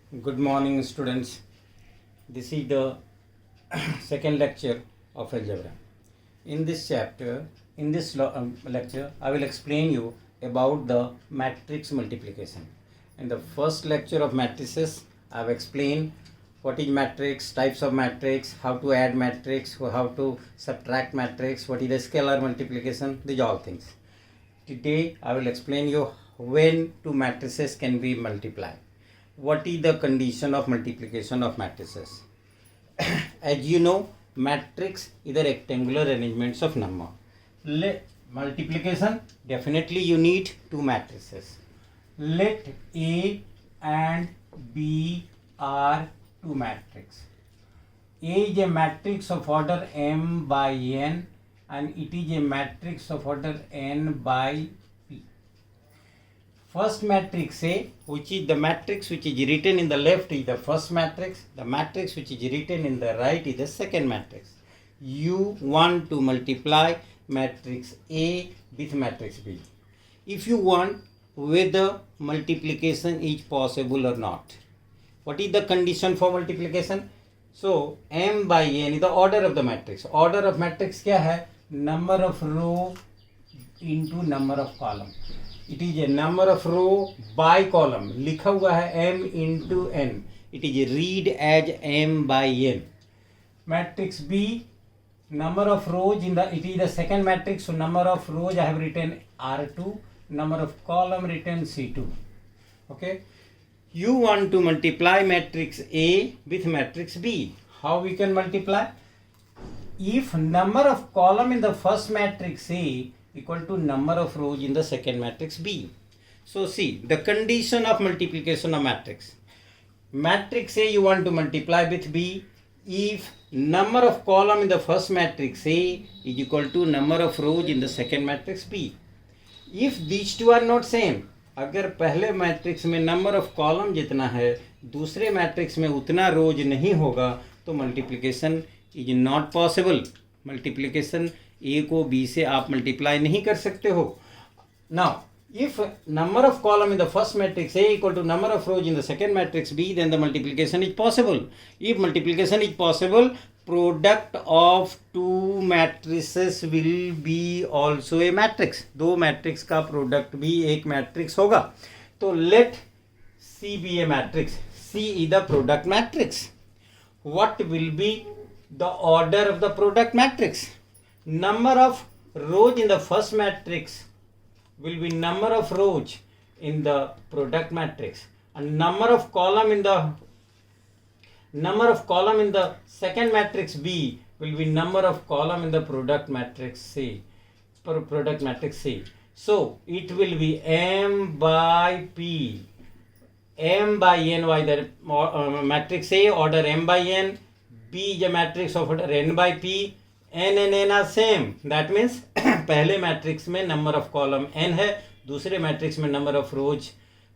Good morning, students. This is the second lecture of algebra. In this lecture, I will explain you about the matrix multiplication. In the first lecture of matrices, I have explained what is matrix, types of matrix, how to add matrix, how to subtract matrix, what is the scalar multiplication, these all things. Today, I will explain you when two matrices can be multiplied. What is the condition of multiplication of matrices? As you know, matrix is the rectangular arrangements of number. Multiplication, definitely you need two matrices. Let A and B are two matrices. A is a matrix of order m by n and it is a matrix of order n by p. First matrix A, which is the matrix which is written in the left, is the first matrix. The matrix which is written in the right is the second matrix. You want to multiply matrix A with matrix B. If you want whether multiplication is possible or not. What is the condition for multiplication? So m by n is the order of the matrix. Order of matrix क्या है? Number of row into number of column. It is a number of row by column. लिखा हुआ है m into n. It is read as m by n. Matrix B, number of rows in the, it is the second matrix. So number of rows I have written R2. Number of column written C2. Okay. You want to multiply matrix A with matrix B. How we can multiply? If number of column in the first matrix A equal to number of rows in the second matrix B. So see, the condition of multiplication of matrix. Matrix A you want to multiply with B if number of column in the first matrix A is equal to number of rows in the second matrix B. If these two are not same, अगर पहले matrix में number of column जितना है दूसरे matrix में उतना रोज नहीं होगा तो multiplication is not possible. Multiplication A को बी से आप मल्टीप्लाई नहीं कर सकते हो. Now if number of column in the first matrix A equal to number of rows in the second matrix B, then the multiplication is possible. If multiplication is possible, product of two matrices will be also a matrix. दो matrix का product भी एक matrix होगा. तो let C be a matrix. C is the product matrix. What will be the order of the product matrix? Number of rows in the first matrix will be number of rows in the product matrix and number of column in the second matrix B will be number of column in the product matrix C. So it will be m by p. M by n by the matrix A order m by n. B is a matrix of order n by p. n and n are same. That means पहले matrix में number of column n है, दूसरे matrix में number of रोज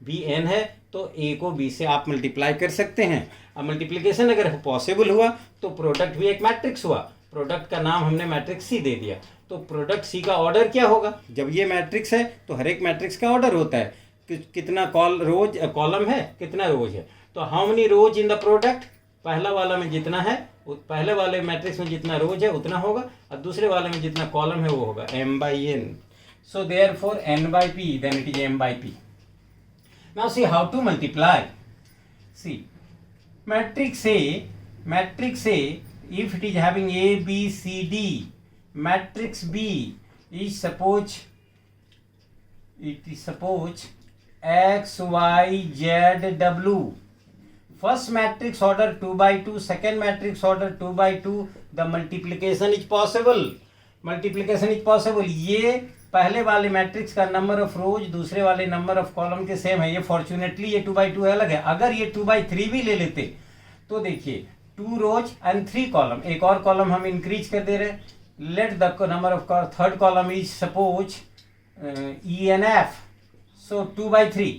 भी n है, तो a को b से आप मल्टीप्लाई कर सकते हैं. अब मल्टीप्लिकेशन अगर पॉसिबल हुआ तो प्रोडक्ट भी एक मैट्रिक्स हुआ. प्रोडक्ट का नाम हमने मैट्रिक्स सी दे दिया. तो प्रोडक्ट सी का ऑर्डर क्या होगा? जब ये मैट्रिक्स है तो हर एक मैट्रिक्स का ऑर्डर होता है कितना कॉलम है, कितना रोज है. तो how many rows in the product? पहला वाला में जितना है, पहले वाले मैट्रिक्स में जितना रोज है उतना होगा और दूसरे वाले में जितना कॉलम है वो होगा m by n. So therefore n by p, then it is m by p. Now see how to multiply. See, matrix A, if it is having A, B, C, D, matrix B is suppose X, Y, Z, W. First matrix order 2 by 2, second matrix order 2 by 2, the multiplication is possible. ये पहले वाले matrix का number of रोज दूसरे वाले number of column के same है. ये fortunately ये 2 by 2 अलग है. अगर ये 2 by 3 भी ले लेते तो देखिए 2 रोज एंड 3 कॉलम, एक और कॉलम हम इंक्रीज कर दे रहे. Let the number of third column is suppose E and F. So 2 by 3.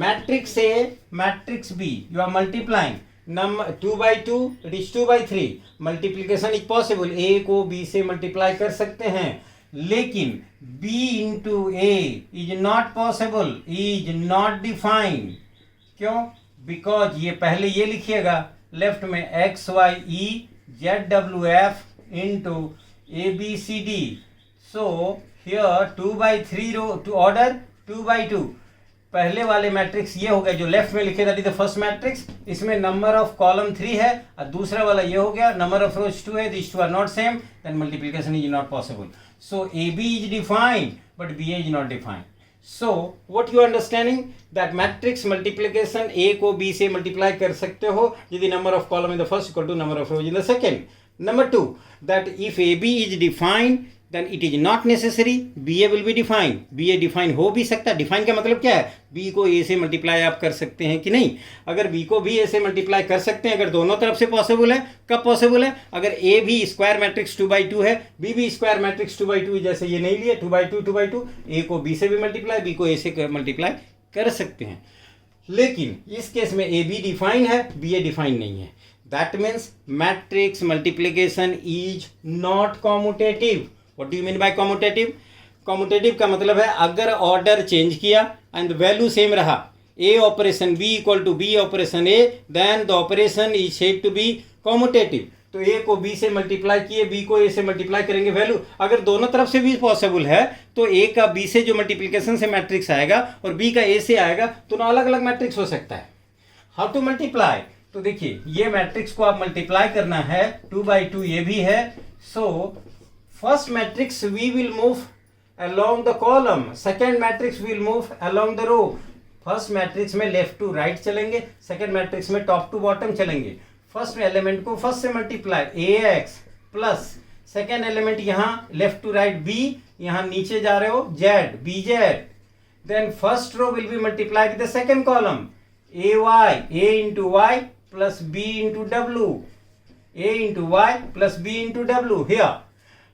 Matrix A, matrix B, you are multiplying. Number 2 by 2, it is 2 by 3. Multiplication is possible. A को B से multiply कर सकते हैं. लेकिन B into A is not possible, is not defined. क्यों? Because ये पहले ये लिखिएगा लेफ्ट में X Y E Z W F into A B C D. So here 2/3 row to order 2/2. पहले वाले मैट्रिक्स ये हो गया जो लेफ्ट में लिखे that is the first matrix. इसमें नंबर ऑफ कॉलम 3 है और दूसरा वाला ये हो गया नंबर ऑफ रोज 2 है. This two are not same, then multiplication is not possible. So A B is defined but B is not defined. So what you understanding that matrix multiplication A को B से multiply कर सकते हो यदि number of column in the first equal to number of rows in the second. Number 2 that if AB is defined then it is not necessary BA will be defined. BA define हो भी सकता है. Define का मतलब क्या है? B को A से मल्टीप्लाई आप कर सकते हैं कि नहीं. अगर B को भी A से मल्टीप्लाई कर सकते हैं अगर दोनों तरफ से पॉसिबल है. कब पॉसिबल है? अगर A भी स्क्वायर मैट्रिक्स 2/2 है, B भी स्क्वायर मैट्रिक्स 2/2 जैसे ये नहीं लिए 2/2 A को B से भी मल्टीप्लाई B को A से मल्टीप्लाई कर सकते हैं. लेकिन इस केस में A B डिफाइन है, BA डिफाइन नहीं है. That means matrix multiplication is not commutative. What do you mean by commutative? Commutative का मतलब है अगर ऑर्डर चेंज किया एंड वैल्यू सेम रहा A operation B equal to B operation A then the operation is said to be commutative. तो A को B से multiply किए B को A से मल्टीप्लाई करेंगे वैल्यू. अगर दोनों तरफ से भी पॉसिबल है तो A का B से जो मल्टीप्लिकेशन से मैट्रिक्स आएगा और B का A से आएगा तो अलग अलग मैट्रिक्स हो सकता है. How to multiply? तो देखिए ये मैट्रिक्स को आप मल्टीप्लाई करना है 2/2 ये भी है. सो first matrix we will move along the column, second matrix will move along the row. first matrix में left to right चलेंगे, second matrix में top to bottom चलेंगे. first एलिमेंट को first से multiply ax plus second element यहाँ left to right b, यहाँ नीचे जा रहे हो z bz. then first row will be multiplied with the second column ay a into y plus b into w, a into y plus b into w. here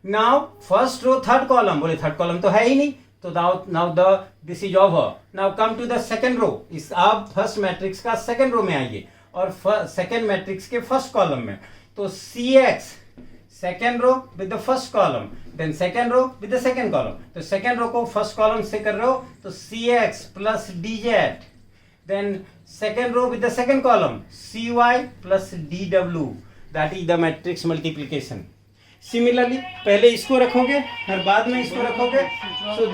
now first row third column, बोले third column तो है ही नहीं तो now the this is over. now come to the second row. इस आप first matrix का second row में आइए और सेकंड मैट्रिक्स के फर्स्ट कॉलम में. तो cx second row with the first column then second row with the second column. तो सेकंड रो को फर्स्ट कॉलम से कर रहे हो तो cx plus dz. Then second row with the second column cy plus dw. That is the matrix multiplication. Similarly पहले इसको रखोगे और बाद में इसको रखोगे. So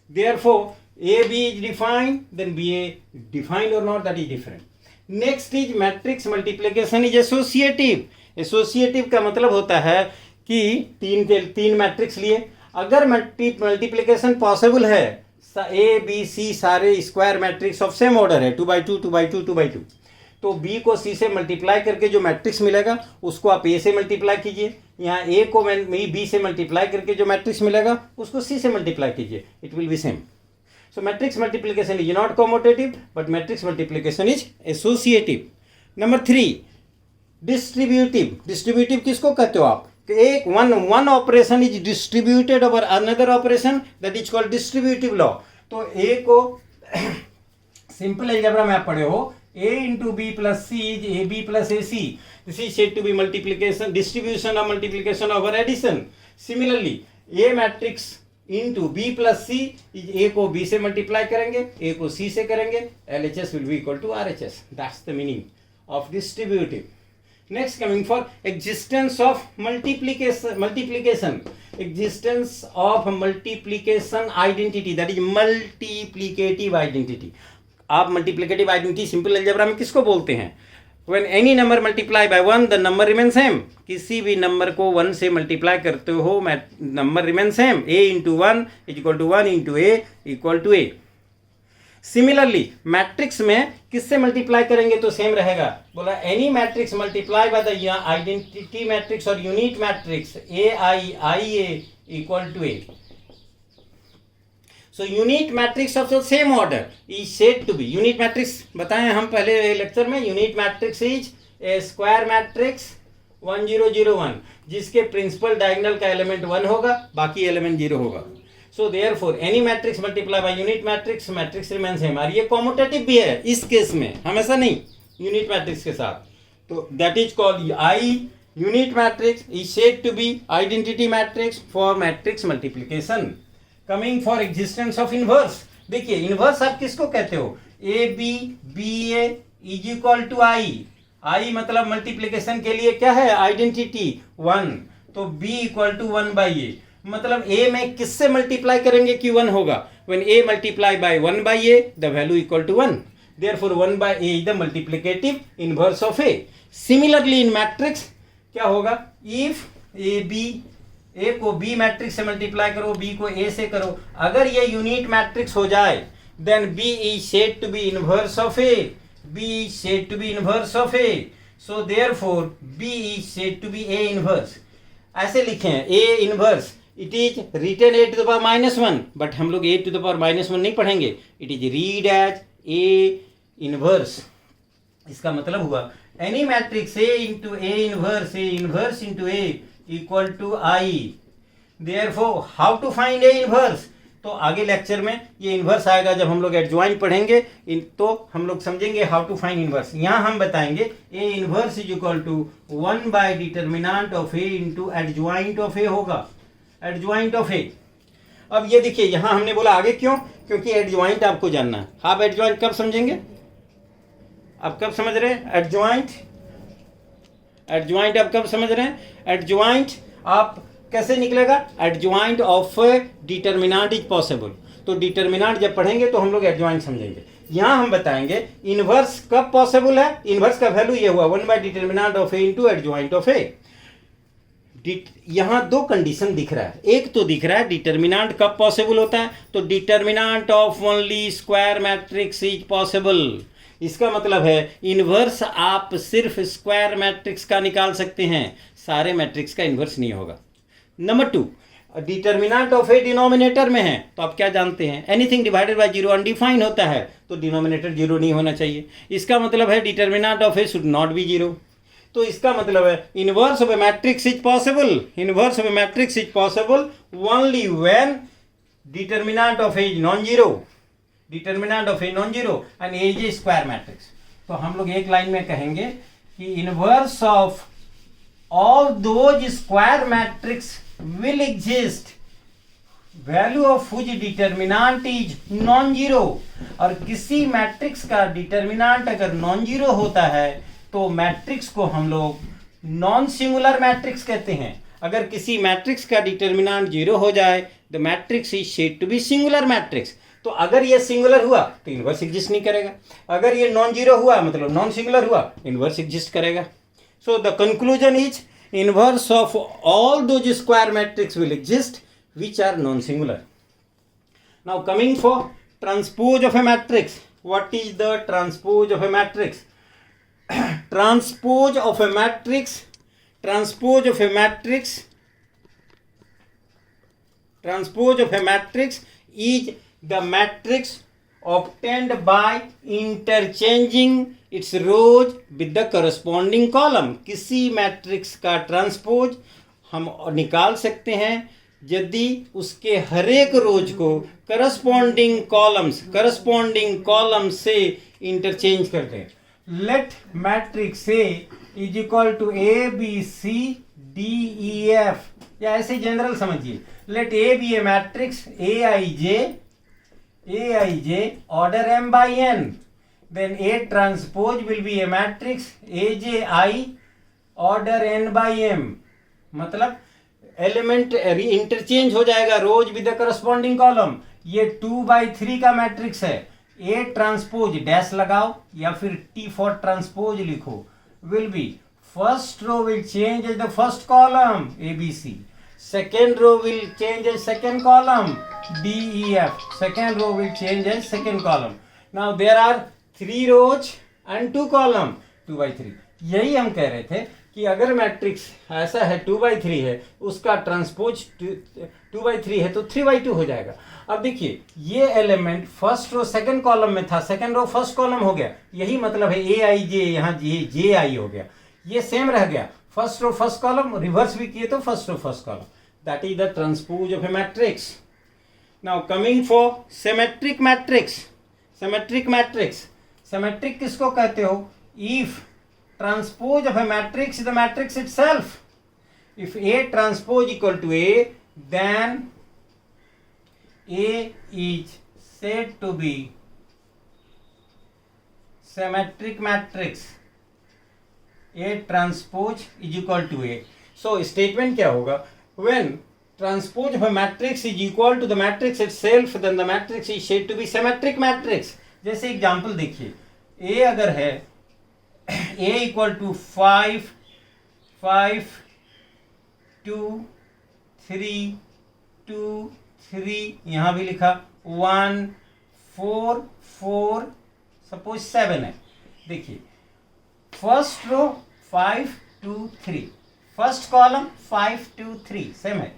therefore A B is defined then B A defined और not, that is different. Next is matrix multiplication is associative. Associative का मतलब होता है कि तीन मैट्रिक्स लिए अगर मल्टीप्लिकेशन पॉसिबल है ए बी सी सारे square matrix of same order है 2/2 2/2 2/2 तो B को C से मल्टीप्लाई करके जो मैट्रिक्स मिलेगा उसको आप A से मल्टीप्लाई कीजिए. यहाँ A को B से मल्टीप्लाई करके जो मैट्रिक्स मिलेगा उसको C से मल्टीप्लाई कीजिए. It will be same. So matrix multiplication is not commutative but matrix multiplication is associative. Number 3 distributive. Distributive किसको कहते हो आप? एक one operation is distributed over another operation that is called distributive law. तो A को simple algebra में आप पढ़े हो A into B plus C is AB plus AC. This is said to be multiplication, distribution or multiplication over addition. Similarly, A matrix into B plus C is A को B से multiply करेंगे, A को C से करेंगे, LHS will be equal to RHS. That's the meaning of distributive. Next, coming for existence of multiplication. Existence of multiplication identity, that is multiplicative identity. आप multiplicative identity simple algebra में किसको बोलते हैं? When any number multiply by 1 the number remain same. किसी भी नंबर को 1 से मल्टीप्लाई करते हो number remain same. a into 1 is equal to 1 into a equal to a. Similarly matrix में किससे मल्टीप्लाई करेंगे तो सेम रहेगा. बोला any matrix multiply by the identity matrix और unit matrix a equal to a. So unit matrix of the same order is said to be. Unit matrix बताएं हम पहले लेक्चर में. Unit matrix is a square matrix 1 0 0 1 जिसके principal diagonal का element 1 होगा बाकी element 0 होगा. So therefore any matrix multiply by unit matrix matrix remain same. और ये कॉम्यूटेटिव भी है इस केस में, हमेशा नहीं यूनिट मैट्रिक्स के साथ. तो that is called I unit matrix is said to be identity matrix for matrix multiplication. Coming for existence of inverse. देखिए इनवर्स आप किसको कहते हो, A B B A is equal to I, I मतलब multiplication के लिए क्या है आइडेंटिटी 1, तो b इक्वल टू 1 बाई ए, मतलब a में किससे मल्टीप्लाई करेंगे कि 1 होगा, when a multiply by 1 by a the value equal to 1, therefore 1 by a is the multiplicative inverse of a. Similarly in matrix क्या होगा, if a b, a को b मैट्रिक्स से मल्टीप्लाई करो, b को a से करो, अगर ये यूनिट मैट्रिक्स हो जाए then b is said to be inverse of a, b is said to be inverse of a, so therefore b is said to be a inverse. ऐसे लिखें a inverse, it is written a to the power minus 1, but हम लोग a to the power minus 1 नहीं पढ़ेंगे, it is read as a inverse. इसका मतलब हुआ any matrix a into a inverse into a equal to I. Therefore how to find a inverse, तो आगे lecture में ये इन्वर्स आएगा जब हम लोग एडजॉइंट पढ़ेंगे, तो हम लोग समझेंगे हाउ टू फाइंड इन्वर्स. यहाँ हम बताएंगे A inverse is equal to 1 by determinant of A into adjoint of A होगा, एडजॉइंट ऑफ ए. अब ये देखिए यहाँ हमने बोला आगे क्यों, क्योंकि एडजॉइंट आपको जानना है. आप एडजॉइंट कब समझेंगे, आप कब समझ रहे हैं एडजॉइंट, एडजॉइंट आप कब समझ रहे हैं, एडजॉइंट आप कैसे निकलेगा, adjoint of determinant is possible. तो डिटर्मिनेंट जब पढ़ेंगे तो हम लोग एडजॉइंट समझेंगे. यहाँ हम बताएंगे इनवर्स कब पॉसिबल है, इनवर्स का वैल्यू ये हुआ 1 by determinant of A into adjoint of A. यहाँ दो कंडीशन दिख रहा है, एक तो दिख रहा है डिटर्मिनेंट कब पॉसिबल होता है, तो determinant of only square matrix is possible. इसका मतलब है इनवर्स आप सिर्फ स्क्वायर मैट्रिक्स का निकाल सकते हैं, सारे मैट्रिक्स का इनवर्स नहीं होगा. Number 2, determinant of A denominator में है, तो आप क्या जानते हैं anything divided by zero undefined होता है, तो डिनोमिनेटर जीरो नहीं होना चाहिए. इसका मतलब है determinant of A should not be zero. तो इसका मतलब है inverse of A matrix is possible, inverse of A matrix is possible only when determinant of A is non zero, determinant of a non zero and A is a square matrix. तो हम लोग एक line में कहेंगे कि inverse of all those square matrix will exist value of whose determinant is non-zero. और किसी matrix का डिटर्मिनेंट अगर नॉन जीरो होता है तो मैट्रिक्स को हम लोग नॉन सिंगुलर मैट्रिक्स कहते हैं. अगर किसी मैट्रिक्स का डिटर्मिनेंट जीरो हो जाए the matrix is said to be singular matrix. तो अगर ये सिंगुलर हुआ तो इनवर्स एग्जिस्ट नहीं करेगा, अगर ये नॉन जीरो हुआ मतलब नॉन सिंगुलर हुआ इनवर्स एग्जिस्ट करेगा. So the conclusion is inverse of all those square matrix will exist which are non-singular. Now coming for transpose of a matrix. What is the transpose of a matrix? Transpose of a matrix, transpose of a matrix, transpose of a matrix is the matrix obtained by interchanging its rows with the corresponding column. किसी matrix का transpose हम निकाल सकते हैं यदि उसके हर एक रोज को करस्पॉन्डिंग कॉलम से इंटरचेंज कर दें. Let matrix A is equal to A B C D E F, या ऐसे जनरल समझिए. Let A be a matrix A I J order m by n, then A transpose will be a matrix AJI order n by m. मतलब element interchange हो जाएगा रोज with the corresponding column. ये 2/3 का matrix है. A transpose dash लगाओ या फिर T for transpose लिखो, will be first row will change as the first column ABC, second row will change as second column DEF, second row will change as second column. Now there are 3 rows and 2 column 2/3. यही हम कह रहे थे कि अगर matrix ऐसा है 2/3 है, उसका ट्रांसपोज 2/3 है तो 3/2 हो जाएगा. अब देखिए ये element first row second column में था, सेकंड रो फर्स्ट कॉलम हो गया. यही मतलब है AIJ यहाँ JI हो गया, ये सेम रह गया. First row first column, reverse भी किए तो first row first column. That is the transpose of a matrix. Now coming for symmetric matrix. Symmetric किसको कहते हो? If transpose of a matrix is the matrix itself. If A transpose equal to A, then A is said to be symmetric matrix A transpose is equal to A. So statement क्या होगा? When transpose of a matrix is equal to the matrix itself, then the matrix is said to be symmetric matrix. जैसे example देखिए, A अगर है A equal to 5 5 2 3 2 3, यहाँ भी लिखा 1 4 4, suppose 7 है. देखिए first row 5 2 3, first column 5 2 3 same है.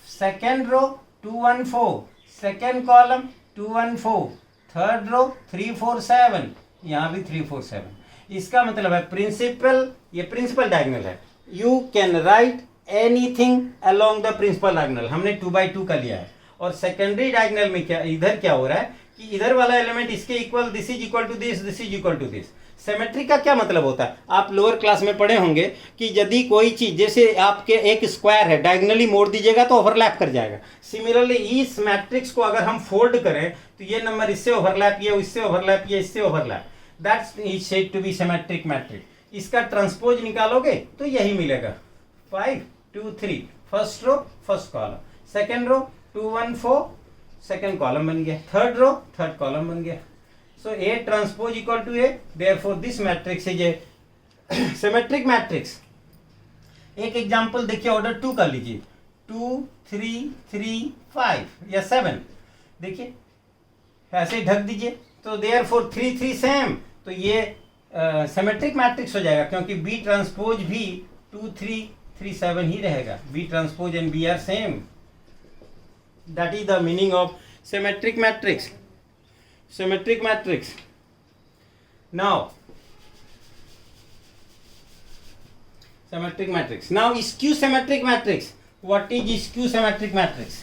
Second row 2 1 4, second column 2 1 4, third row 3 4 7, यहाँ भी 3 4 7. इसका मतलब है प्रिंसिपल, ये प्रिंसिपल डायगोनल है. You can write anything along the principal diagonal. हमने 2 by 2 का लिया है. और सेकेंडरी डायगोनल में क्या, इधर क्या हो रहा है कि इधर वाला एलिमेंट इसके equal, this is equal to this, this is equal to this. Symmetry का क्या मतलब होता है? आप लोअर क्लास में पढ़े होंगे कि यदि कोई चीज, जैसे आपके एक स्क्वायर है, डायगोनली मोड़ दीजिएगा तो ओवरलैप कर जाएगा. सिमिलरली इस मैट्रिक्स को अगर हम फोल्ड करें तो ये नंबर इससे ओवरलैप, ये इससे ओवरलैप, ये इससे overlap. That's is said to be symmetric matrix. इसका ट्रांसपोज निकालोगे तो यही मिलेगा 5 2 3, first row first column, second row 2 1 4, second column बन गया, थर्ड रो थर्ड कॉलम बन गया. So A transpose equal to A, therefore this matrix is a symmetric matrix. एक एग्जाम्पल देखिए, ऑर्डर 2 कर लीजिए, 2 3 3 5 या 7. देखिए ऐसे ही ढक दीजिए तो therefore 3 3 सेम. तो ये सिमेट्रिक मैट्रिक्स हो जाएगा क्योंकि B ट्रांसपोज भी 2 3 3 7 ही रहेगा. B transpose and B are same. That is the meaning of symmetric matrix. Symmetric matrix. Now symmetric matrix. Now skew symmetric matrix. What is skew symmetric matrix?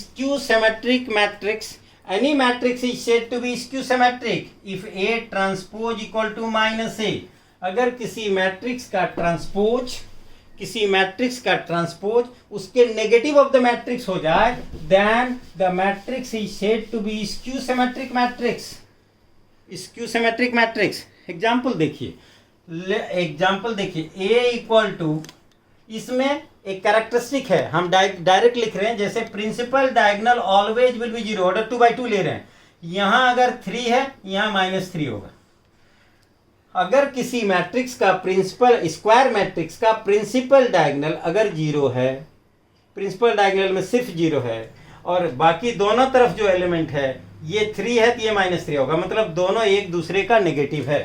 Skew symmetric matrix, any matrix is said to be skew symmetric if A transpose equal to minus A. अगर किसी matrix का transpose, किसी matrix का transpose उसके negative of the matrix हो जाए, then the matrix is said to be skew symmetric matrix. Skew symmetric matrix example देखिए, example देखिए, A इक्वल टू, इसमें एक कैरेक्टरिस्टिक है, हम डायरेक्ट लिख रहे हैं, जैसे principal diagonal always will be 0, order 2 by 2 ले रहे हैं. यहां अगर 3 है, यहां -3 होगा. अगर किसी मैट्रिक्स का प्रिंसिपल, स्क्वायर मैट्रिक्स का प्रिंसिपल डायगोनल अगर 0 है, प्रिंसिपल डायगोनल में सिर्फ 0 है और बाकी दोनों तरफ जो एलिमेंट है ये 3 है तो ये -3 होगा, मतलब दोनों एक दूसरे का नेगेटिव है.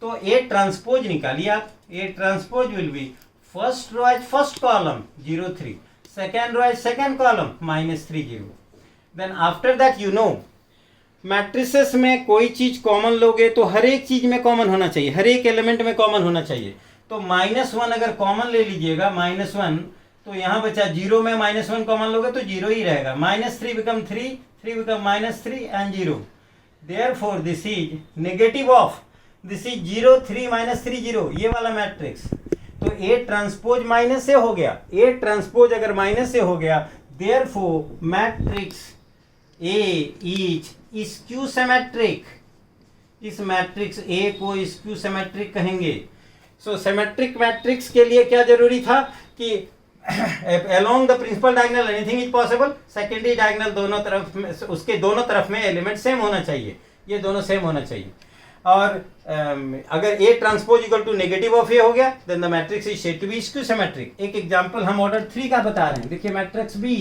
तो A ट्रांसपोज निकालिए आप. A transpose will be first row as first column 0 3, second row as second column -3 0. Then after that you know, matrices में कोई चीज कॉमन लोगे तो हर एक चीज में कॉमन होना चाहिए, हर एक एलिमेंट में कॉमन होना चाहिए. तो -1 अगर कॉमन ले लीजिएगा, -1, तो यहाँ बचा 0 में -1 कॉमन लोगे तो 0 ही रहेगा. -3 become 3, 3 become -3 and 0. Therefore this is negative of, this is 0 3 -3 0, ये वाला मैट्रिक्स. तो A ट्रांसपोज माइनस से हो गया. A ट्रांसपोज अगर माइनस से हो गया, therefore matrix A is skew symmetric. इस मैट्रिक्स A को स्क्यू सिमेट्रिक कहेंगे. सो सिमेट्रिक मैट्रिक्स के लिए क्या जरूरी था कि along the principal diagonal anything is possible. Secondary diagonal दोनों तरफ में, उसके दोनों तरफ में एलिमेंट सेम होना चाहिए, ये दोनों सेम होना चाहिए. और अगर A transpose equal to negative of A हो गया, then the matrix is said to be skew symmetric. एक एग्जांपल हम ऑर्डर 3 का बता रहे हैं. देखिए matrix B,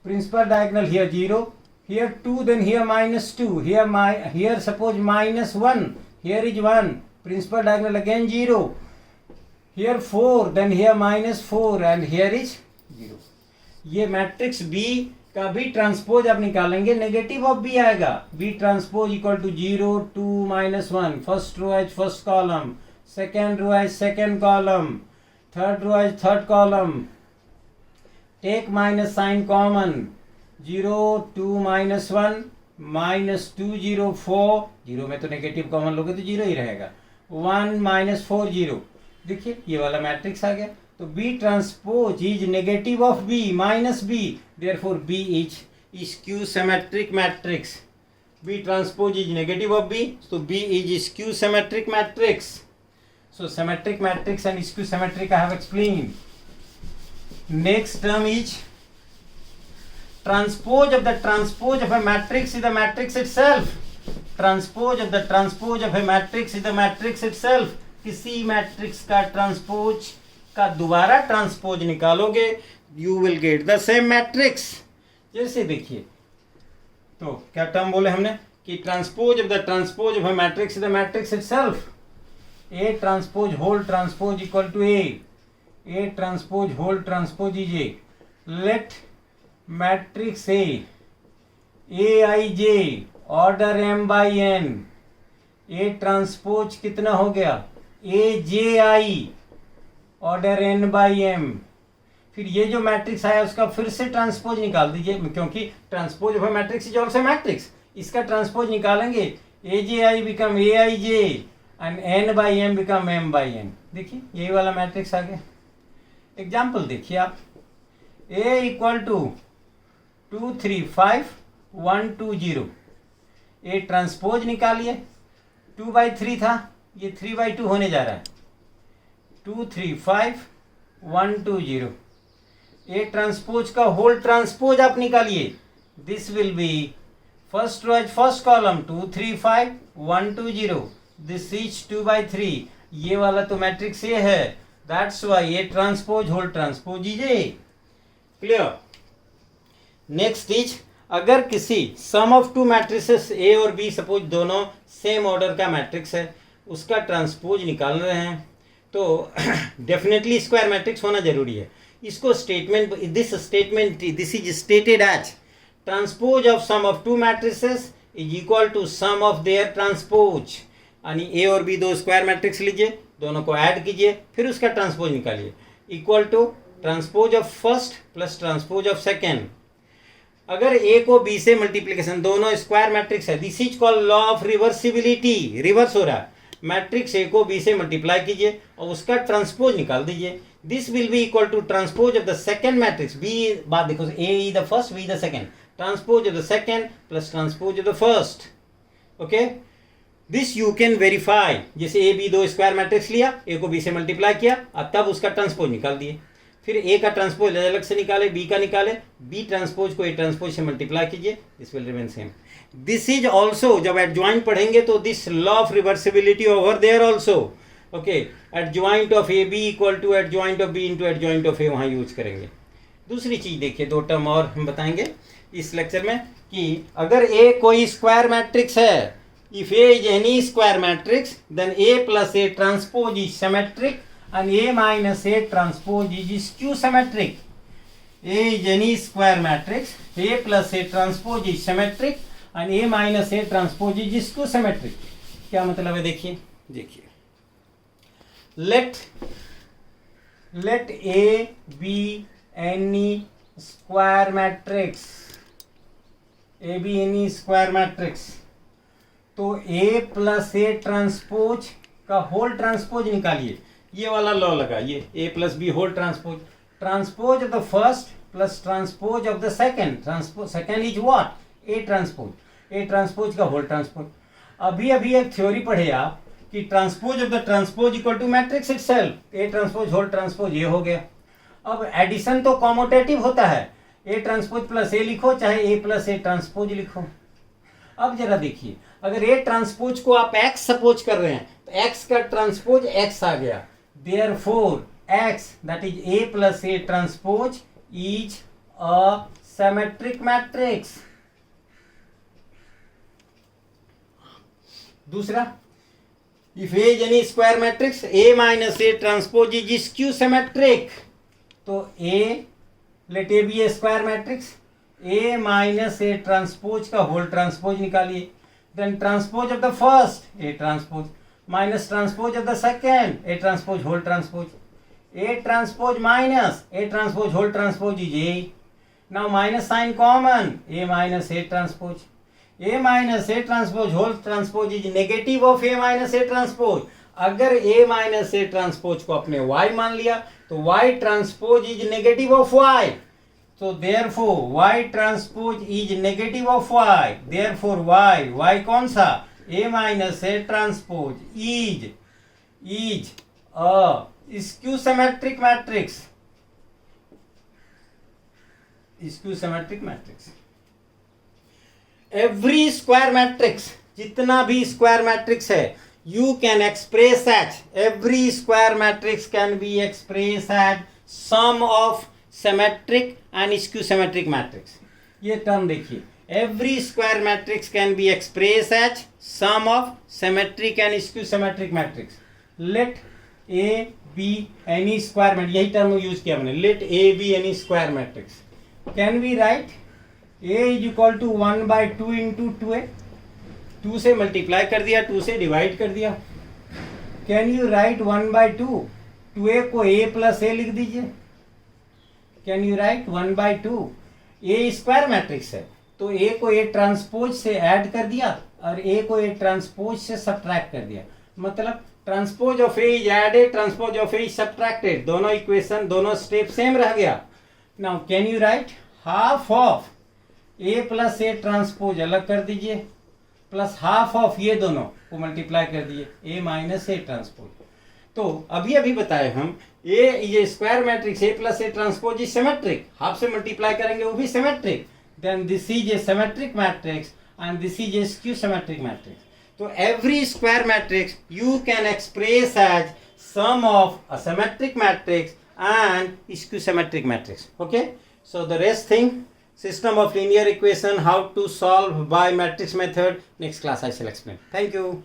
principal diagonal here 0, here 2, then here -2, here suppose -1, here is 1, principal diagonal again 0, here 4, then here -4 and here is 0. ये matrix B का भी ट्रांसपोज आप निकालेंगे, नेगेटिव ऑफ B आएगा. B transpose equal to 0 2 -1, first row as first column, second row as second column, third row as third column. Take minus sign common, 0 2 -1 -2 0 4, 0 में तो negative common लोगे तो 0 ही रहेगा. 1 -4 0. देखिए ये वाला मैट्रिक्स आ गया. तो B transpose is negative of B -B, therefore B is skew symmetric matrix. B transpose is negative of B, so B is skew symmetric matrix. So symmetric matrix and skew symmetric I have explained. Next term is transpose of the transpose of a matrix is the matrix itself. Transpose of the transpose of a matrix is the matrix itself. किसी matrix का transpose का दोबारा transpose निकालोगे you will get the same matrix. जैसे देखिए तो क्या term बोले हमने कि transpose of the transpose of a matrix is the matrix itself. A transpose whole transpose equal to A transpose whole transpose is A. Let matrix A I J order m by n. A transpose कितना हो गया A J I order n by m. फिर ये जो matrix आया उसका फिर से ट्रांसपोज निकाल दीजिए क्योंकि transpose of matrix is also matrix. इसका ट्रांसपोज निकालेंगे A J I become A I J and n by m become m by n. देखिए यही वाला मैट्रिक्स आ गया. एग्जाम्पल देखिए आप a equal to 2 3 5 1 2 0. A transpose निकालिए 2 बाई 3 था ये 3 बाई 2 होने जा रहा है. 2 3 5 1 2 0. ए ट्रांसपोज का होल ट्रांसपोज आप निकालिए. This will be first row as first column 2 3 5 1 2 0. This is 2 by 3. ये वाला तो मैट्रिक्स ए है. That's why A transpose whole transpose is A. Clear. Next is अगर किसी sum of two matrices A और B suppose दोनों same ऑर्डर का मैट्रिक्स है उसका ट्रांसपोज निकाल रहे हैं तो डेफिनेटली स्क्वायर मैट्रिक्स होना जरूरी है. इसको statement this is stated as transpose of sum of two matrices is equal to sum of their transpose. यानी ए और बी दो स्क्वायर मैट्रिक्स लीजिए दोनों को ऐड कीजिए फिर उसका ट्रांसपोज निकालिए equal to transpose of first plus transpose of second. अगर ए को बी से मल्टीप्लीकेशन दोनों स्क्वायर मैट्रिक्स है this is called law of reversibility. Reverse हो रहा है. मैट्रिक्स ए को बी से मल्टीप्लाई कीजिए और उसका ट्रांसपोज निकाल दीजिए. This will be equal to transpose of the second matrix. बी बात देखो A is the first B the second. Transpose of the second plus transpose of the first. Okay this you can verify. जैसे A B दो square matrix लिया A को B से multiply किया और तब उसका ट्रांसपोज निकाल दिए. फिर ए का ट्रांसपोज अलग से निकाले बी का निकाले बी ट्रांसपोज को ए ट्रांसपोज से मल्टीप्लाई कीजिए this will remain same. This is also जब एडजॉइंट पढ़ेंगे तो this law of reversibility over there also. Okay adjoint of A B equal to adjoint of B into adjoint of A वहाँ use करेंगे. दूसरी चीज देखिए दो टर्म और हम बताएंगे इस लेक्चर में कि अगर ए कोई स्क्वायर मैट्रिक्स है if A is any square matrix then A plus A transpose is symmetric and A minus A transpose is skew symmetric. A is any square matrix. A plus A transpose is symmetric and A minus A transpose is skew symmetric. क्या मतलब है देखिए let A be any square matrix. A be any square matrix. तो A plus A transpose का whole transpose निकालिए. ये वाला law लगाइए A plus B whole transpose of the first plus transpose of the second. Second is what A transpose का whole transpose. अभी एक theory पढ़े आप कि transpose of the transpose equal to matrix itself. A transpose whole transpose ये हो गया. अब एडिशन तो कॉमोटेटिव होता है. ए ट्रांसपोज प्लस ए लिखो चाहे ए प्लस ए ट्रांसपोज लिखो. अब जरा देखिए अगर ए ट्रांसपोज को आप एक्स सपोज कर रहे हैं तो एक्स का ट्रांसपोज एक्स आ गया. Therefore, X that is A plus A transpose is a symmetric matrix. दूसरा, if A is any square matrix, A minus A transpose is skew symmetric. तो A let A be a square matrix. A minus A transpose का whole transpose निकालिए. Then transpose of the first A transpose minus transpose of the second A transpose whole transpose. A transpose minus A transpose whole transpose is A. Now minus sign common. A minus A transpose. A minus A transpose whole transpose is negative of A minus A transpose. अगर A minus A transpose को आपने Y मान लिया तो Y transpose is negative of Y. So therefore y transpose is negative of y. Therefore y कौन सा? A minus A transpose is a skew symmetric matrix. Skew symmetric matrix. Every square matrix, जितना भी square matrix है, you can express as, every square matrix can be expressed as sum of symmetric and skew symmetric matrix. ये term देखिए, every square matrix can be expressed as sum of symmetric and skew symmetric matrix. Let A be any square matrix, यही term use किया मैंने. Let A be any square matrix. Can we write A is equal to 1 by 2 into 2A? 2 से multiply कर दिया, 2 से divide कर दिया. Can you write 1 by 2? 2A को A plus A लिख दीजिए. Can you write 1 by 2? A square matrix है, तो A को A ट्रांसपोज से ऐड कर दिया और A को A ट्रांसपोज से सब्ट्रैक्ट कर दिया. मतलब transpose of A is added, transpose of A is subtracted. दोनों इक्वेशन, दोनों स्टेप सेम रह गया. Now can you write half of A plus A transpose अलग कर दीजिए, प्लस हाफ ऑफ ये दोनों को मल्टीप्लाई कर दिए A माइनस A ट्रांसपोज. तो अभी बताए हम A ये square matrix A plus A transpose is symmetric. Half से मल्टीप्लाई करेंगे वो भी symmetric. Then this is a symmetric matrix and this is a skew symmetric matrix. तो every square matrix you can express as sum of a symmetric matrix and skew symmetric matrix. Okay, so the rest thing, system of linear equation, how to solve by matrix method, next class I shall explain. Thank you.